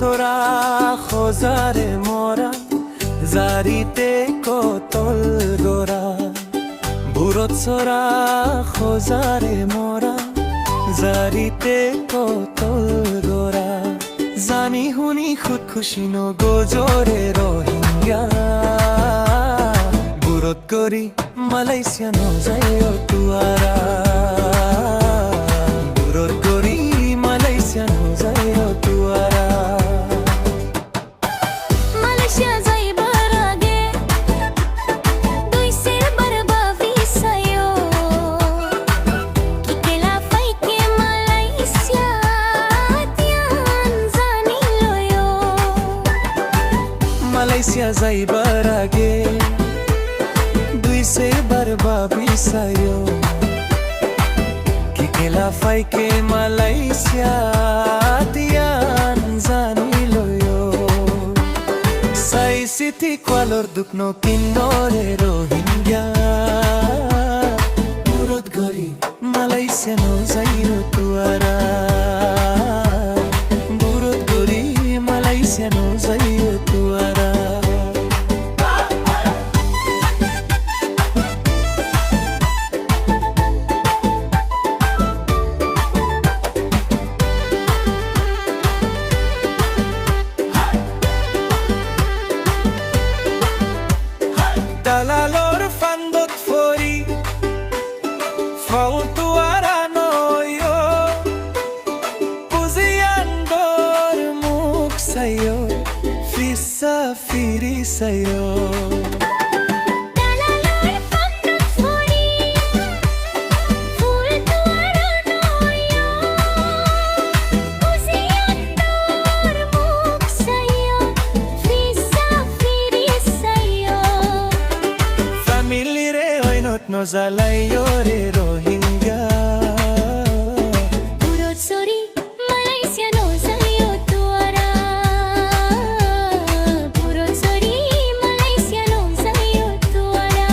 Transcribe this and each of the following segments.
চৰা খোজাৰে মৰা জাৰিতে কতল গৰা বুৰত চৰা খোজাৰে মৰা জাৰিতে কতল গৰা জানি শুনি খুদখুচি নগজৰে রোহিঙ্গা বুৰত কৰি মালয়েছিয়া নযায় তুয়াৰা বুৰত কৰি মালয়েছিয়া নযায় তুয়াৰা মালয়েশিয়া যাইবার আগে দুইছে বারবা ভিসায়ো কি কেলা ফাইকে মালয়েশিয়া তিয়ান জানি লয়ো মালয়েছিয়া যাইবার আগে দুইছে বারবা ভিসায়ো কি কেলা ফাইকে মালয়েশিয়া তিয়ান জানি লয়ো City color dukno kinore rohingya Burot gori Malaysia no zairo tuara Burot gori Malaysia no zairo tuara Dalalor fandot fori Fautuara noyo Puziandor muk sayo Fisa firi sayo দালালের ফান্দক ফরি ফুল তুয়ারা নয়ো বুঝিয়ান্দর মুখ সাইয়ো visa ফিরি সাইয়ো Family re oinot no zalayo re rohingya Burot sori Malaysia no zayo tuara Burot sori Malaysia no zayo tuara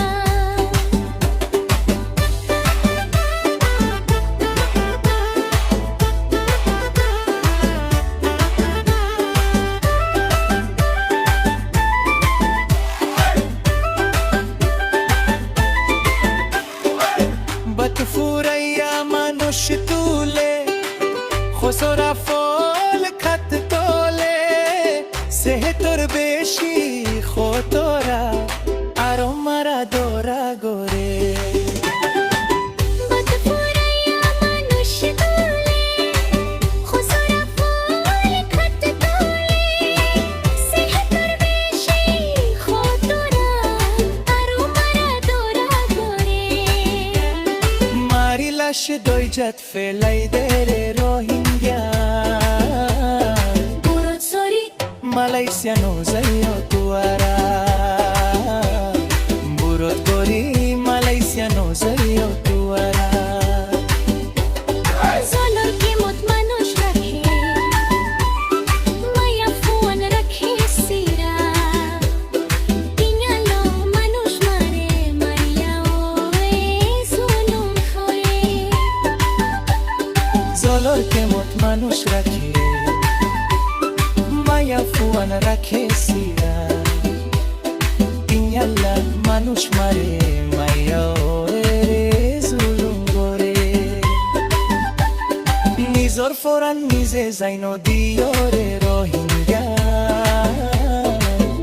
Batfuraya manush tule Khosora fol khat tole Sehetor beshi khotora Aro mara dora gore Batfuraya manush tule Khosora fol khat tole Sehator beshi khotora Aro mara dora gore Mari lash doijat felai dere rohingya Burot sori Malaysia no zayo tuara Burot gori Malaysia no zayo tuara Zolor kimot manush rakhe Maya fuan rakhe sira Tinyalo manush mare Maria oe zulum khoe Zolor kemot manush rakhe Maya fuan rakhe sira Tinyala manush mare Maya oe zulum gore Nizor foran nize zaino diore rohingya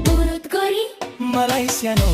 Burot gori Malaysia no